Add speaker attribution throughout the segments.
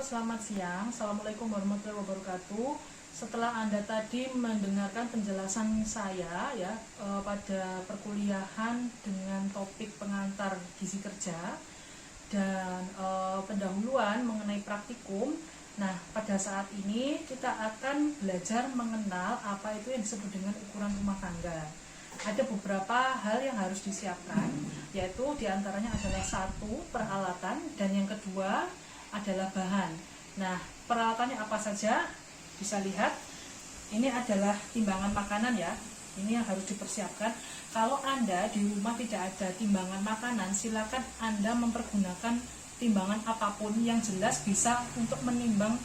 Speaker 1: selamat siang. Assalamualaikum warahmatullahi wabarakatuh. Setelah Anda tadi mendengarkan penjelasan saya pada perkuliahan dengan topik pengantar gizi kerja dan pendahuluan mengenai praktikum. Nah, pada saat ini kita akan belajar mengenal apa itu yang disebut dengan ukuran rumah tangga. Ada beberapa hal yang harus disiapkan, yaitu diantaranya adalah satu, peralatan, dan yang kedua adalah bahan. Nah, peralatannya apa saja? Bisa lihat, ini adalah timbangan makanan ya. Ini yang harus dipersiapkan. Kalau Anda di rumah tidak ada timbangan makanan, silakan Anda mempergunakan timbangan apapun yang jelas bisa untuk menimbang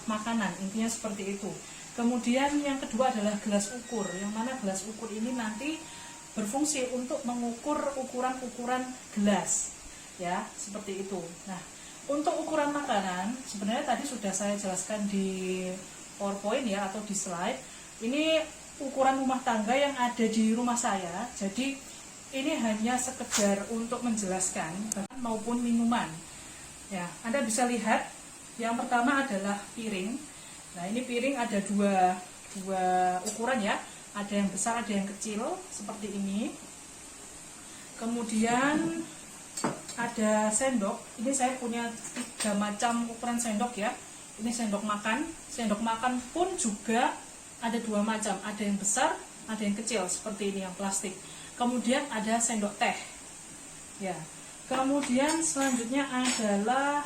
Speaker 1: makanan. Intinya seperti itu. Kemudian yang kedua adalah gelas ukur, yang mana gelas ukur ini nanti berfungsi untuk mengukur ukuran-ukuran gelas, ya, seperti itu. Nah, untuk ukuran makanan, sebenarnya tadi sudah saya jelaskan di PowerPoint ya, atau di slide. Ini ukuran rumah tangga yang ada di rumah saya, jadi ini hanya sekedar untuk menjelaskan bahan maupun minuman. Ya, Anda bisa lihat, yang pertama adalah piring. Nah, ini piring ada dua ukuran ya, ada yang besar, ada yang kecil, seperti ini. Kemudian ada sendok. Ini saya punya 3 macam ukuran sendok ya. Ini sendok makan. Sendok makan pun juga ada 2 macam, ada yang besar, ada yang kecil, seperti ini yang plastik. Kemudian ada sendok teh. Ya. Kemudian selanjutnya adalah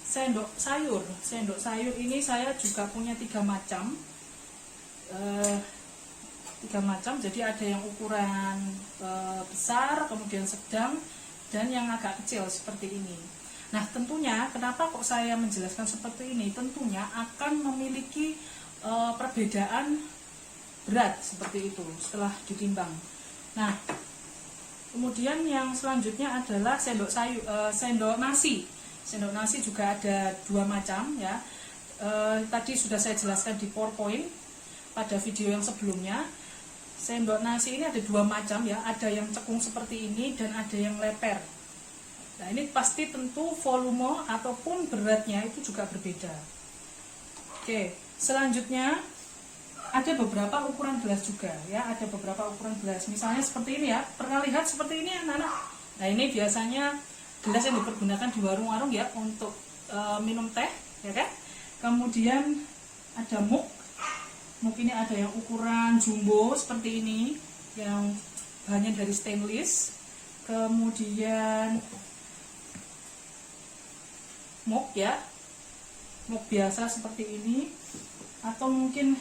Speaker 1: sendok sayur. Sendok sayur ini saya juga punya 3 macam. 3 macam, jadi ada yang ukuran besar, kemudian sedang, dan yang agak kecil seperti ini. Nah, tentunya kenapa kok saya menjelaskan seperti ini? Tentunya akan memiliki perbedaan berat seperti itu setelah ditimbang. Nah, kemudian yang selanjutnya adalah sendok sayur, sendok nasi. Sendok nasi juga ada 2 macam ya. Tadi sudah saya jelaskan di PowerPoint pada video yang sebelumnya. Sendok nasi ini ada 2 macam ya, ada yang cekung seperti ini dan ada yang leper. Nah, ini pasti tentu volume ataupun beratnya itu juga berbeda. Oke, selanjutnya ada beberapa ukuran gelas juga ya, ada beberapa ukuran gelas. Misalnya seperti ini ya, pernah lihat seperti ini anak-anak? Nah, ini biasanya gelas yang dipergunakan di warung-warung ya untuk minum teh, ya kan? Kemudian ada mug. Mug ini ada yang ukuran jumbo seperti ini, yang bahannya dari stainless. Kemudian mug ya, mug biasa seperti ini, atau mungkin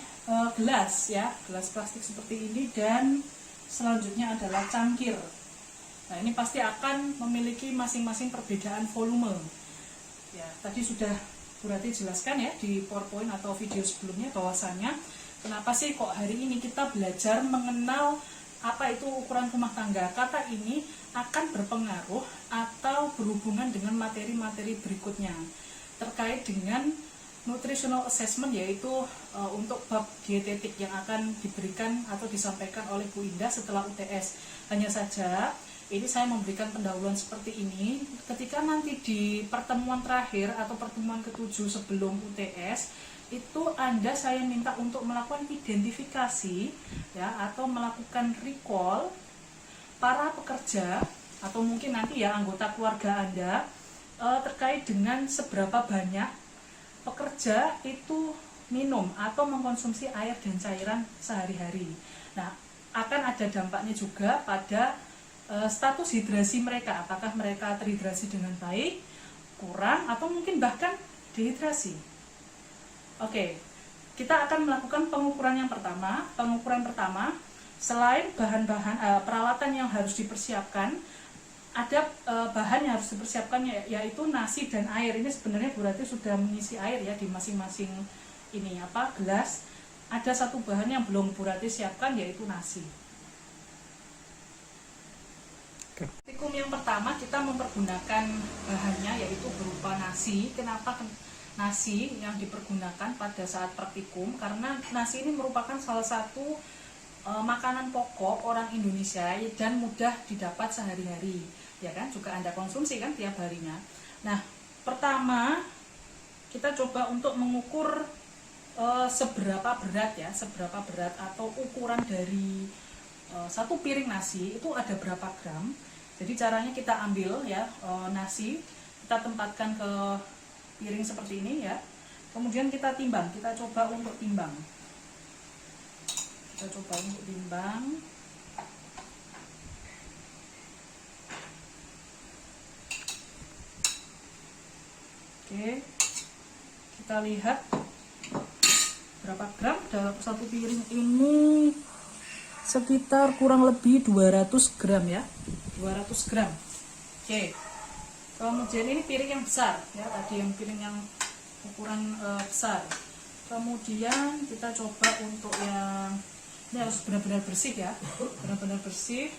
Speaker 1: gelas ya, gelas plastik seperti ini. Dan selanjutnya adalah cangkir. Nah, ini pasti akan memiliki masing-masing perbedaan volume. Ya, tadi sudah Bu Rati jelaskan ya di PowerPoint atau video sebelumnya bahwasanya kenapa sih kok hari ini kita belajar mengenal apa itu ukuran rumah tangga. Kata ini akan berpengaruh atau berhubungan dengan materi-materi berikutnya terkait dengan nutritional assessment, yaitu untuk bab dietetik yang akan diberikan atau disampaikan oleh Bu Indah setelah UTS. Hanya saja ini saya memberikan pendahuluan seperti ini ketika nanti di pertemuan terakhir atau pertemuan ke-7 sebelum UTS itu saya minta untuk melakukan identifikasi ya, atau melakukan recall para pekerja atau mungkin nanti ya anggota keluarga Anda terkait dengan seberapa banyak pekerja itu minum atau mengkonsumsi air dan cairan sehari-hari. Nah, akan ada dampaknya juga pada status hidrasi mereka, apakah mereka terhidrasi dengan baik, kurang, atau mungkin bahkan dehidrasi. Oke, kita akan melakukan pengukuran yang pertama. Pengukuran pertama, selain bahan-bahan peralatan yang harus dipersiapkan, ada bahan yang harus dipersiapkan yaitu nasi dan air. Ini sebenarnya Bu Rati sudah mengisi air ya di masing-masing ini gelas. Ada satu bahan yang belum Bu Rati siapkan, yaitu nasi. Praktikum yang pertama kita mempergunakan bahannya yaitu berupa nasi. Kenapa nasi yang dipergunakan pada saat praktikum? Karena nasi ini merupakan salah satu makanan pokok orang Indonesia dan mudah didapat sehari-hari, ya kan? Juga Anda konsumsi kan tiap harinya. Nah, pertama kita coba untuk mengukur seberapa berat atau ukuran dari satu piring nasi itu ada berapa gram. Jadi caranya kita ambil ya nasi, kita tempatkan ke piring seperti ini ya. Kemudian kita timbang, kita coba untuk timbang. Oke, kita lihat berapa gram dalam satu piring ini, sekitar kurang lebih 200 gram ya, 200 gram. Oke, kemudian ini piring yang besar ya, tadi yang piring yang ukuran besar. Kemudian kita coba untuk yang ini harus benar-benar bersih ya, benar-benar bersih.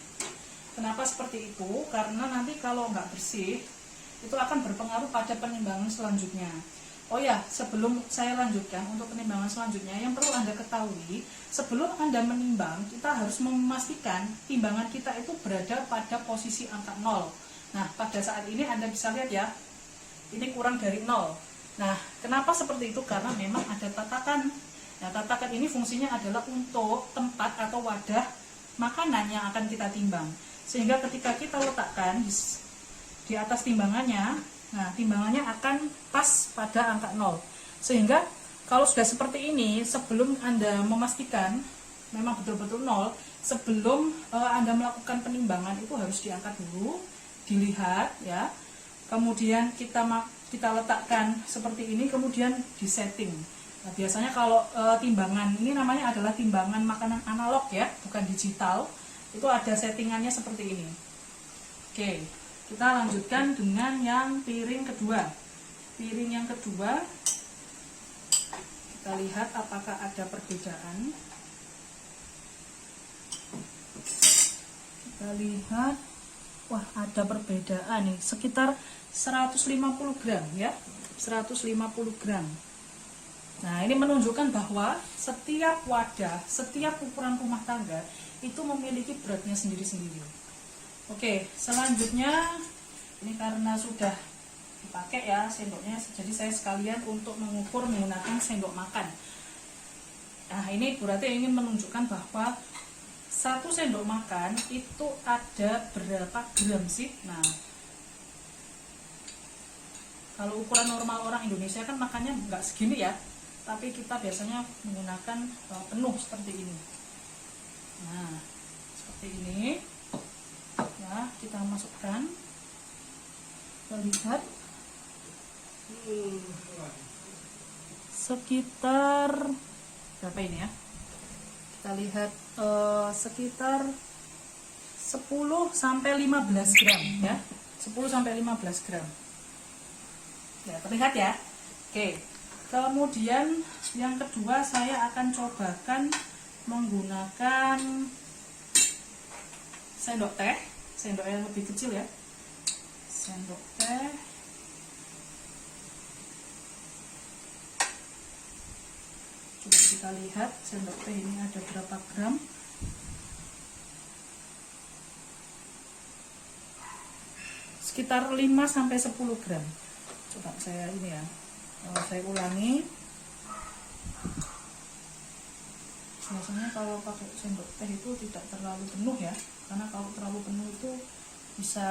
Speaker 1: Kenapa seperti itu? Karena nanti kalau nggak bersih itu akan berpengaruh pada penimbangan selanjutnya. Oh ya, sebelum saya lanjutkan untuk penimbangan selanjutnya, yang perlu Anda ketahui, sebelum Anda menimbang, kita harus memastikan timbangan kita itu berada pada posisi angka 0. Nah, pada saat ini Anda bisa lihat ya, ini kurang dari 0. Nah, kenapa seperti itu? Karena memang ada tatakan. Nah, tatakan ini fungsinya adalah untuk tempat atau wadah makanan yang akan kita timbang. Sehingga ketika kita letakkan di atas timbangannya, nah timbangannya akan pas pada angka 0. Sehingga kalau sudah seperti ini, sebelum Anda memastikan memang betul-betul 0, sebelum Anda melakukan penimbangan itu harus diangkat dulu, dilihat ya. Kemudian kita letakkan seperti ini, kemudian disetting. Nah, biasanya kalau timbangan ini namanya adalah timbangan makanan analog ya, bukan digital. Itu ada settingannya seperti ini. Oke, kita lanjutkan dengan yang piring kedua. Piring yang kedua, kita lihat apakah ada perbedaan. Kita lihat, wah ada perbedaan nih, sekitar 150 gram ya, 150 gram. Nah, ini menunjukkan bahwa setiap wadah, setiap ukuran rumah tangga itu memiliki beratnya sendiri-sendiri. Oke, selanjutnya ini karena sudah dipakai ya sendoknya, jadi saya sekalian untuk mengukur menggunakan sendok makan. Nah, ini berarti ingin menunjukkan bahwa satu sendok makan itu ada berapa gram sih? Nah, kalau ukuran normal orang Indonesia kan makannya nggak segini ya, tapi kita biasanya menggunakan penuh seperti ini. Nah, seperti ini ya, kita masukkan, kita lihat sekitar berapa ini ya, kita lihat sekitar 10-15 gram ya, 10-15 gram ya, terlihat ya. Oke, kemudian yang kedua saya akan cobakan menggunakan sendok teh, sendok yang lebih kecil ya, sendok teh. Coba kita lihat sendok teh ini ada berapa gram. Sekitar 5-10 gram. Coba saya ini ya, saya ulangi. Biasanya kalau pakai sendok teh itu tidak terlalu penuh ya, karena kalau terlalu penuh itu bisa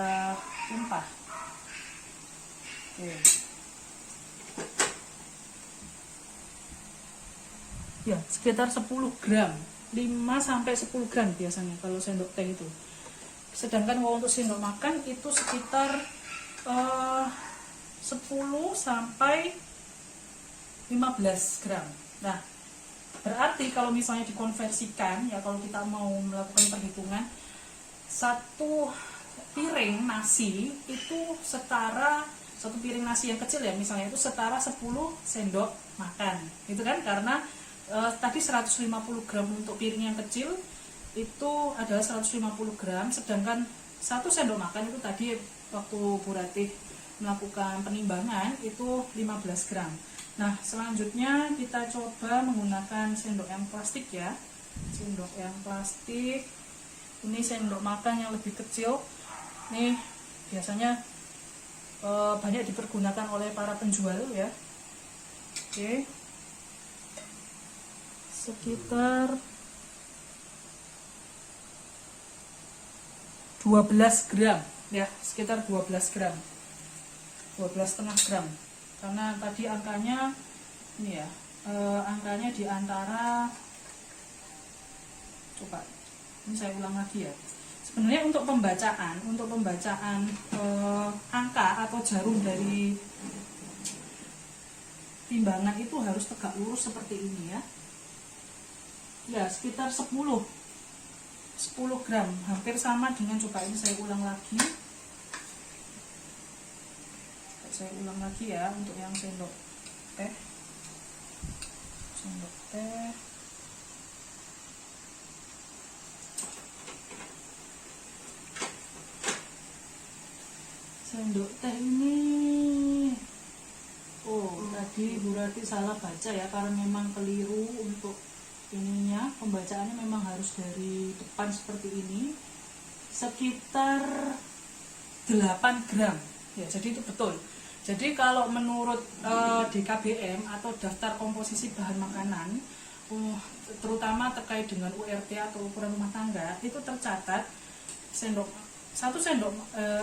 Speaker 1: tumpah. Oke. Ya, sekitar 10 gram, 5-10 gram biasanya kalau sendok teh itu. Sedangkan kalau untuk sendok makan itu sekitar 10-15 gram. Nah, berarti kalau misalnya dikonversikan ya, kalau kita mau melakukan perhitungan, satu piring nasi itu setara, satu piring nasi yang kecil ya misalnya itu setara 10 sendok makan, gitu kan? Karena tadi 150 gram untuk piring yang kecil itu adalah 150 gram, sedangkan satu sendok makan itu tadi waktu Bu Ratih melakukan penimbangan itu 15 gram. Nah, selanjutnya kita coba menggunakan sendok yang plastik ya, sendok yang plastik. Ini sendok makan yang lebih kecil. Nih biasanya banyak dipergunakan oleh para penjual ya. Oke, sekitar 12 gram ya, sekitar 12 gram, 12,5 gram, karena tadi angkanya ini ya, angkanya di antara, coba ini saya ulang lagi ya. Sebenarnya untuk pembacaan angka atau jarum dari timbangan itu harus tegak lurus seperti ini ya. Ya, sekitar 10 gram, hampir sama dengan, coba ini saya ulang lagi. Saya ulang lagi ya untuk yang sendok teh. Sendok teh. Sendok teh ini, oh tadi Bu Rati salah baca ya, karena memang keliru untuk ininya, pembacaannya memang harus dari depan seperti ini, sekitar 8 gram ya, jadi itu betul. Jadi kalau menurut DKBM atau daftar komposisi bahan makanan, terutama terkait dengan URT atau ukuran rumah tangga, itu tercatat satu sendok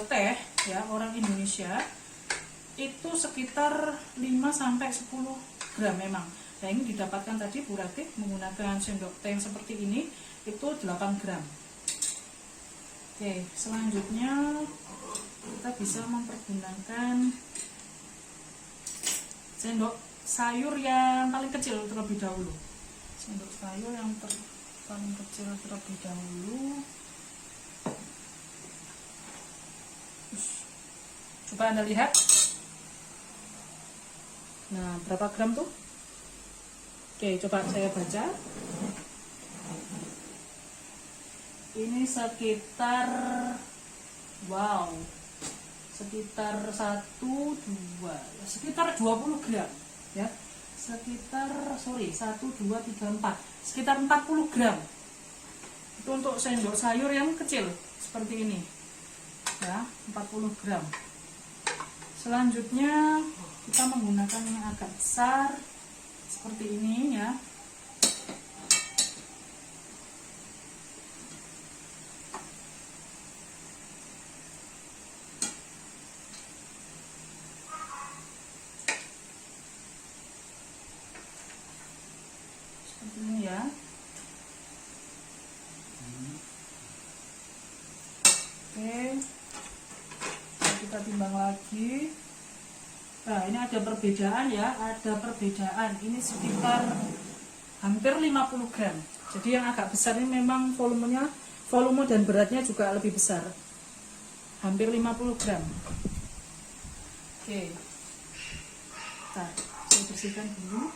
Speaker 1: teh ya orang Indonesia itu sekitar 5-10 gram memang. Nah, ini didapatkan tadi Bu Ratih menggunakan sendok teh yang seperti ini, itu 8 gram. Oke, selanjutnya kita bisa mempergunakan sendok sayur yang paling kecil terlebih dahulu. Sendok sayur yang paling kecil terlebih dahulu. Coba Anda lihat. Nah, berapa gram tuh? Oke, coba saya baca. Ini sekitar, wow, sekitar 20 gram ya. Sekitar, 1, 2, 3, 4, sekitar 40 gram. Itu untuk sendok sayur yang kecil seperti ini ya, 40 gram. Selanjutnya kita menggunakan yang agak besar seperti ini ya. Seperti ini ya. Oke, kita timbang lagi. Nah, ini ada perbedaan ya, ada perbedaan. Ini sekitar hampir 50 gram. Jadi yang agak besar ini memang volume dan beratnya juga lebih besar. Hampir 50 gram. Oke. Nah, saya bersihkan dulu.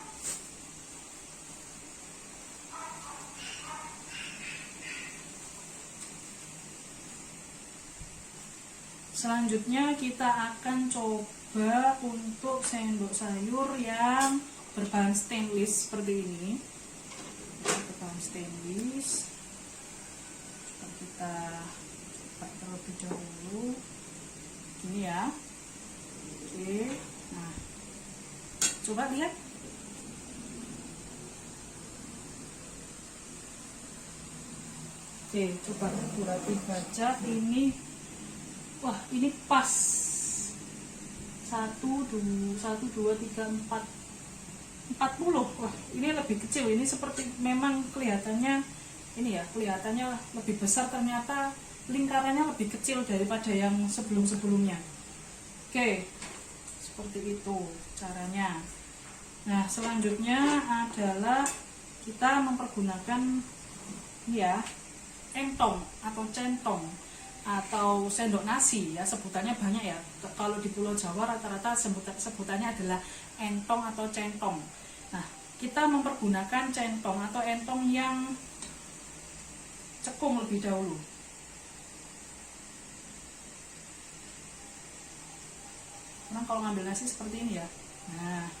Speaker 1: Selanjutnya kita akan coba untuk sendok sayur yang berbahan stainless seperti ini. Berbahan stainless. Coba kita coba terlebih dahulu. Ini ya. Oke. Nah, coba lihat. Oke, coba berarti baca ini. Wah, ini pas 1, 2, 3, 4, 40. Wah, ini lebih kecil. Ini seperti memang kelihatannya ini ya, kelihatannya lebih besar, ternyata lingkarannya lebih kecil daripada yang sebelum-sebelumnya. Oke, seperti itu caranya. Nah, selanjutnya adalah kita mempergunakan ini ya, entong atau centong atau sendok nasi ya, sebutannya banyak ya. Kalau di Pulau Jawa rata-rata sebutannya adalah entong atau centong. Nah, kita mempergunakan centong atau entong yang cekung lebih dahulu. Karena kalau ngambil nasi seperti ini ya. Nah,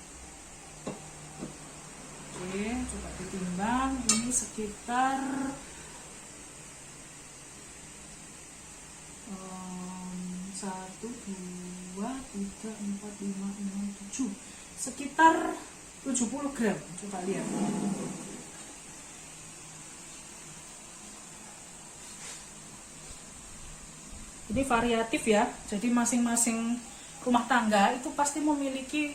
Speaker 1: oke, coba ditimbang. Ini sekitar 1, 2, 3, 4, 5, 6, 7, sekitar 70 gram, coba lihat. Ini variatif ya, jadi masing-masing rumah tangga itu pasti memiliki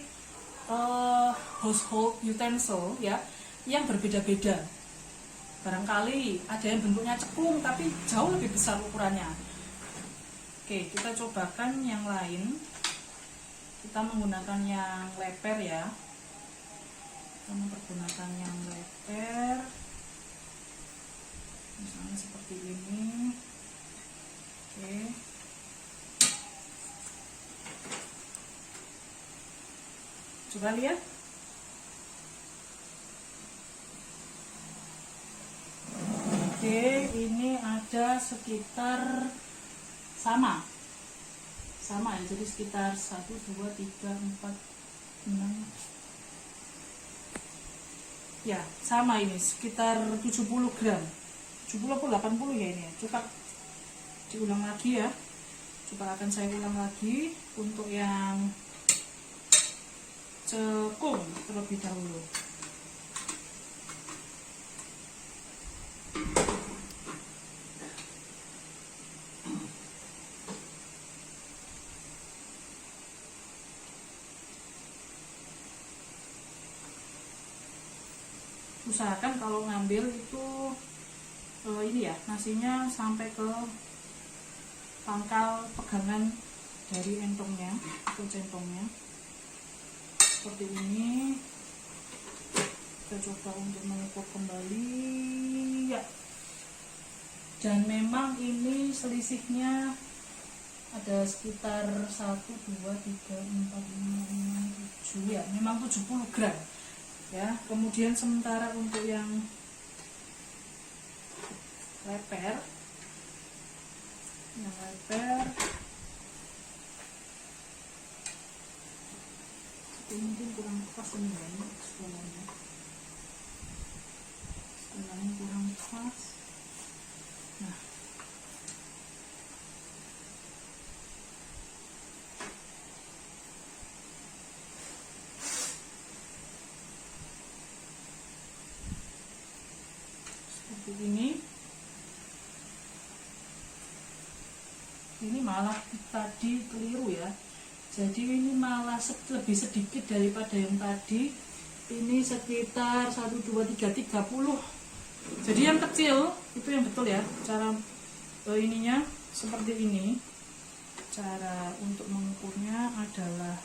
Speaker 1: household utensil ya yang berbeda-beda. Barangkali ada yang bentuknya cekung tapi jauh lebih besar ukurannya. Oke, kita cobakan yang lain. Kita menggunakan yang leper ya. Kita mempergunakan yang leper. Misalnya seperti ini. Oke. Coba lihat. Oke, ini ada sekitar sama ya, jadi sekitar 1, 2, 3, 4, 6 ya, sama ini sekitar 70 gram 70 atau 80 ya ini ya. Coba diulang lagi ya, coba akan saya ulang lagi untuk yang cekung terlebih dahulu. Usahakan kalau ngambil itu ini ya, nasinya sampai ke pangkal pegangan dari entongnya atau centongnya seperti ini. Kita coba untuk mengukur kembali ya, dan memang ini selisihnya ada sekitar 1, 2, 3, 4, 5, 6, 7 ya, memang 70 gram ya. Kemudian sementara untuk yang leper itu mungkin kurang pas ini ya, setengahnya kurang pas. Nah, seperti ini malah tadi keliru ya, jadi ini malah lebih sedikit daripada yang tadi. Ini sekitar 1, 2, 3, 30. Jadi yang kecil itu yang betul ya, cara ininya seperti ini. Cara untuk mengukurnya adalah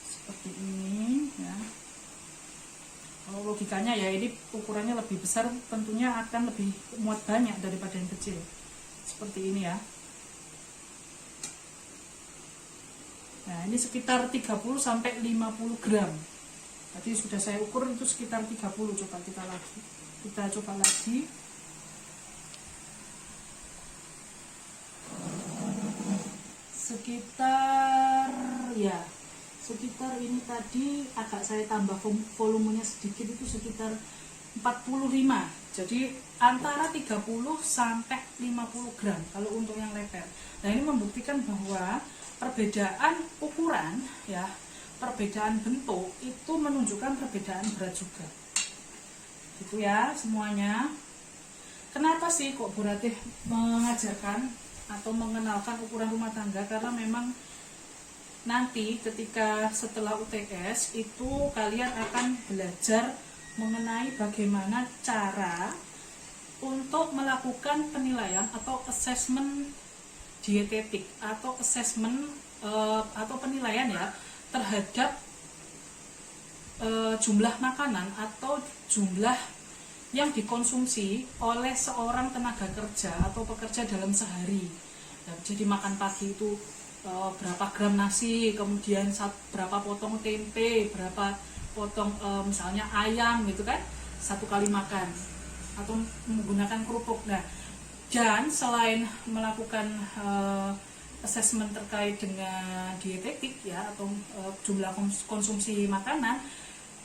Speaker 1: seperti ini ya. Logikanya ya, ini ukurannya lebih besar, tentunya akan lebih muat banyak daripada yang kecil. Seperti ini ya. Nah, ini sekitar 30 sampai 50 gram. Tadi sudah saya ukur itu sekitar 30. Coba kita coba lagi. Sekitar ini tadi agak saya tambah volumenya sedikit, itu sekitar 45. Jadi antara 30 sampai 50 gram kalau untuk yang leper. Nah, ini membuktikan bahwa perbedaan ukuran ya, perbedaan bentuk itu menunjukkan perbedaan berat juga. Gitu ya semuanya. Kenapa sih kok Bu Ratih mengajarkan atau mengenalkan ukuran rumah tangga? Karena memang nanti ketika setelah UTS itu kalian akan belajar mengenai bagaimana cara untuk melakukan penilaian atau assessment dietetik atau assessment atau penilaian ya terhadap jumlah makanan atau jumlah yang dikonsumsi oleh seorang tenaga kerja atau pekerja dalam sehari. Nah, jadi makan pagi itu berapa gram nasi, kemudian berapa potong tempe, berapa potong misalnya ayam gitu kan, satu kali makan, atau menggunakan kerupuk. Nah, dan selain melakukan assessment terkait dengan dietetik ya atau jumlah konsumsi makanan,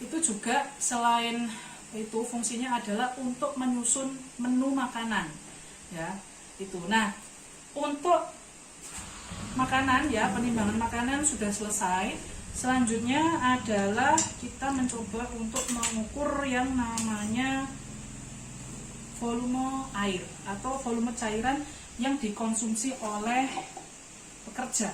Speaker 1: itu juga selain itu fungsinya adalah untuk menyusun menu makanan ya itu. Nah, untuk makanan ya, penimbangan makanan sudah selesai. Selanjutnya adalah kita mencoba untuk mengukur yang namanya volume air atau volume cairan yang dikonsumsi oleh pekerja.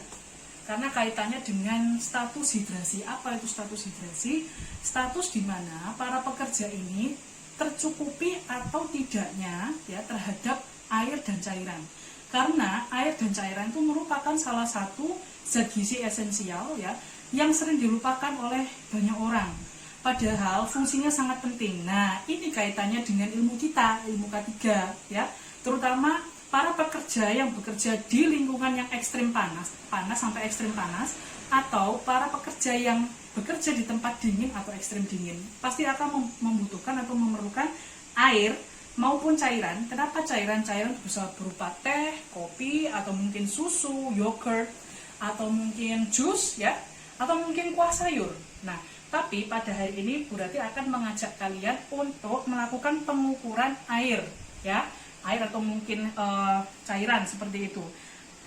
Speaker 1: Karena kaitannya dengan status hidrasi. Apa itu status hidrasi? Status di mana para pekerja ini tercukupi atau tidaknya ya terhadap air dan cairan. Karena air dan cairan itu merupakan salah satu zat gizi esensial ya yang sering dilupakan oleh banyak orang. Padahal fungsinya sangat penting. Nah, ini kaitannya dengan ilmu kita, ilmu K3 ya. Terutama para pekerja yang bekerja di lingkungan yang ekstrim panas sampai ekstrim panas, atau para pekerja yang bekerja di tempat dingin atau ekstrim dingin, pasti akan membutuhkan atau memerlukan air maupun cairan. Kenapa cairan? Cairan bisa berupa teh, kopi, atau mungkin susu, yogurt, atau mungkin jus ya, atau mungkin kuah sayur. Nah, tapi pada hari ini Bu Rati akan mengajak kalian untuk melakukan pengukuran air ya, air atau mungkin cairan seperti itu.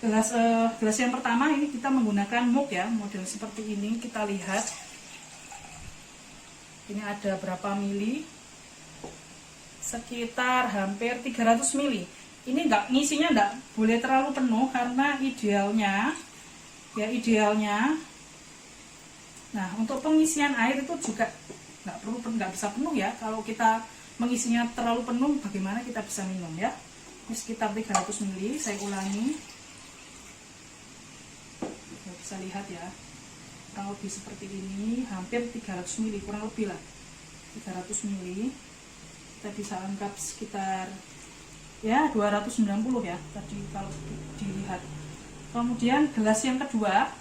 Speaker 1: Gelas yang pertama ini kita menggunakan mug ya, model seperti ini. Kita lihat ini ada berapa mili, sekitar hampir 300 mili. Ini ngisinya enggak boleh terlalu penuh karena idealnya nah, untuk pengisian air itu juga nggak bisa penuh ya. Kalau kita mengisinya terlalu penuh, bagaimana kita bisa minum ya? Ini sekitar 300 mili. Saya ulangi, ya, bisa lihat ya, kurang lebih seperti ini, hampir 300 mili, kurang lebih lah 300 mili. Kita bisa anggap sekitar ya 290 ya tadi kalau dilihat. Kemudian gelas yang kedua,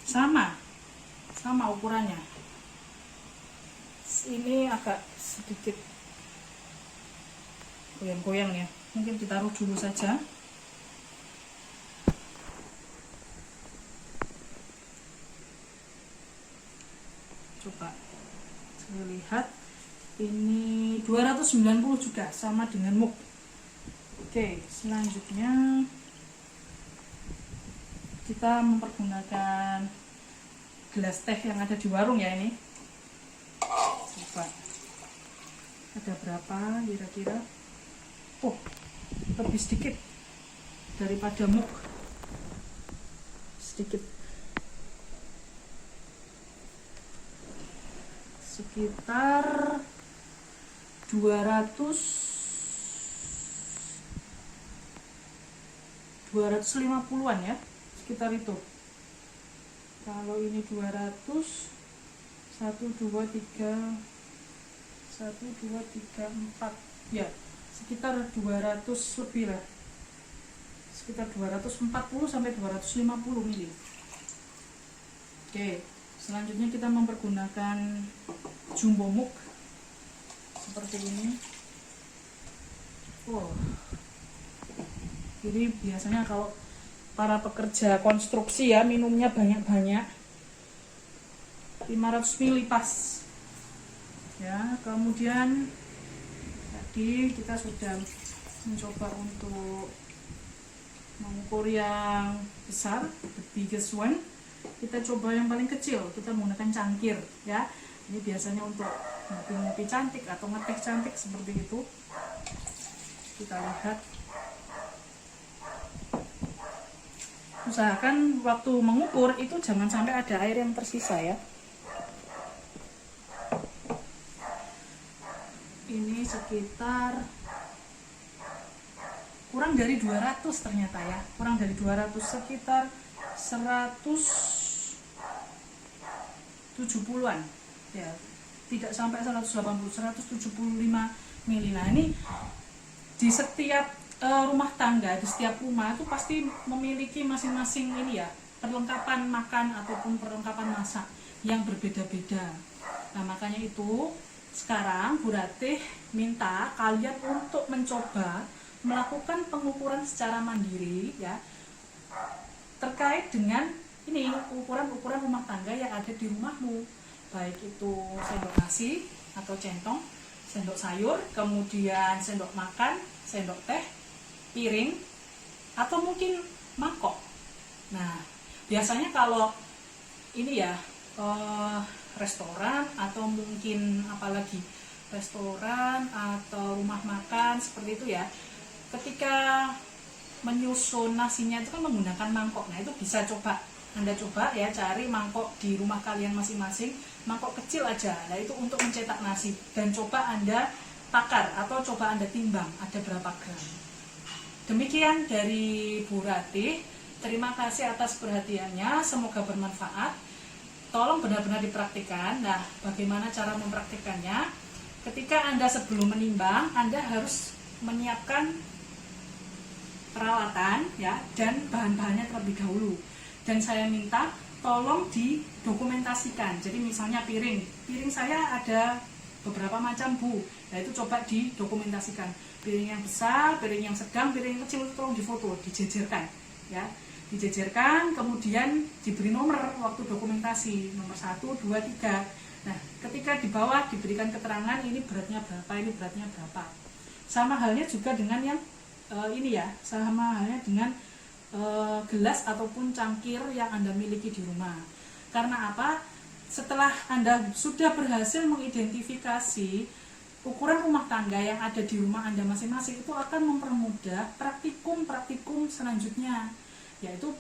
Speaker 1: sama ukurannya. Ini agak sedikit goyang-goyang ya, mungkin ditaruh dulu saja. Coba saya lihat, ini 290 juga, sama dengan mug. Oke, selanjutnya kita mempergunakan gelas teh yang ada di warung ya ini. Coba ada berapa kira-kira? Oh, lebih sedikit daripada mug, sedikit, sekitar 250-an ya, sekitar itu. Kalau ini 200, 1, 2, 3, 4 ya, sekitar 200 lebih lah, sekitar 240 sampai 250 mili. Oke, selanjutnya kita mempergunakan jumbo mug seperti ini. Jadi biasanya kalau para pekerja konstruksi ya minumnya banyak-banyak, 500 mili pas ya. Kemudian tadi kita sudah mencoba untuk mengukur yang besar, the biggest one. Kita coba yang paling kecil, kita menggunakan cangkir ya. Ini biasanya untuk ngopi-ngopi cantik atau ngeteh cantik seperti itu. Kita lihat, usahakan waktu mengukur itu jangan sampai ada air yang tersisa ya. Ini sekitar kurang dari 200 ternyata ya, kurang dari 200, sekitar 170-an ya, tidak sampai 180, 175 mili. Nah, ini di setiap rumah tangga, di setiap rumah itu pasti memiliki masing-masing ini ya, perlengkapan makan ataupun perlengkapan masak yang berbeda-beda. Nah, makanya itu sekarang Bu Ratih minta kalian untuk mencoba melakukan pengukuran secara mandiri ya, terkait dengan ini ukuran-ukuran rumah tangga yang ada di rumahmu, baik itu sendok nasi atau centong, sendok sayur, kemudian sendok makan, sendok teh, piring atau mungkin mangkok. Nah, biasanya kalau ini ya restoran atau mungkin apalagi restoran atau rumah makan seperti itu ya, ketika menyusun nasinya itu kan menggunakan mangkok. Nah, itu bisa Anda coba ya, cari mangkok di rumah kalian masing-masing, mangkok kecil aja. Nah, itu untuk mencetak nasi, dan coba Anda takar atau coba Anda timbang ada berapa gram. Demikian dari Bu Ratih. Terima kasih atas perhatiannya, semoga bermanfaat. Tolong benar-benar dipraktikkan. Nah, bagaimana cara mempraktikkannya? Ketika Anda sebelum menimbang, Anda harus menyiapkan peralatan ya, dan bahan-bahannya terlebih dahulu. Dan saya minta tolong didokumentasikan. Jadi misalnya piring saya ada beberapa macam Bu. Nah, itu coba didokumentasikan. Piring yang besar, piring yang sedang, piring yang kecil, tolong difoto, dijejerkan ya. Dijejerkan, kemudian diberi nomor waktu dokumentasi, nomor 1, 2, 3. Nah, ketika di bawah diberikan keterangan ini beratnya berapa, ini beratnya berapa. Sama halnya juga dengan yang ini ya, sama halnya dengan gelas ataupun cangkir yang Anda miliki di rumah. Karena apa? Setelah Anda sudah berhasil mengidentifikasi ukuran rumah tangga yang ada di rumah Anda masing-masing, itu akan mempermudah praktikum selanjutnya, yaitu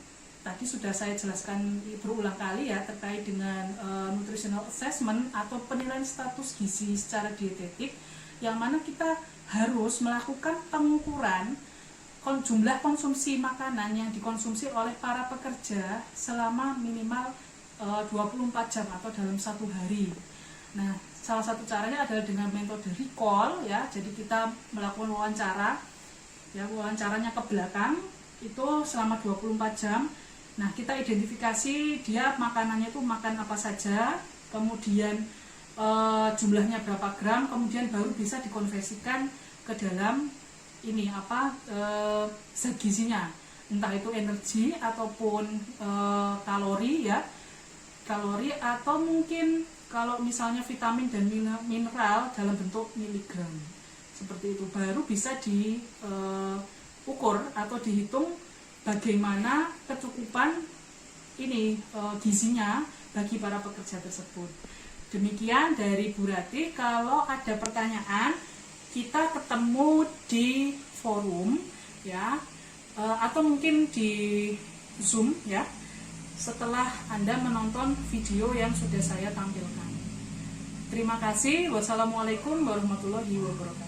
Speaker 1: tadi sudah saya jelaskan berulang kali ya, terkait dengan nutritional assessment atau penilaian status gizi secara dietetik, yang mana kita harus melakukan pengukuran jumlah konsumsi makanan yang dikonsumsi oleh para pekerja selama minimal 24 jam atau dalam satu hari. Nah, salah satu caranya adalah dengan metode recall ya. Jadi kita melakukan wawancara ya, wawancaranya ke belakang itu selama 24 jam. Nah, kita identifikasi dia makanannya itu makan apa saja, kemudian jumlahnya berapa gram, kemudian baru bisa dikonversikan ke dalam ini zat gizinya, entah itu energi ataupun kalori ya, kalori atau mungkin kalau misalnya vitamin dan mineral dalam bentuk miligram, seperti itu. Baru bisa diukur atau dihitung bagaimana kecukupan ini gizinya bagi para pekerja tersebut. Demikian dari Bu Ratih. Kalau ada pertanyaan, kita ketemu di forum ya, atau mungkin di Zoom ya, setelah Anda menonton video yang sudah saya tampilkan. Terima kasih. Wassalamualaikum warahmatullahi wabarakatuh.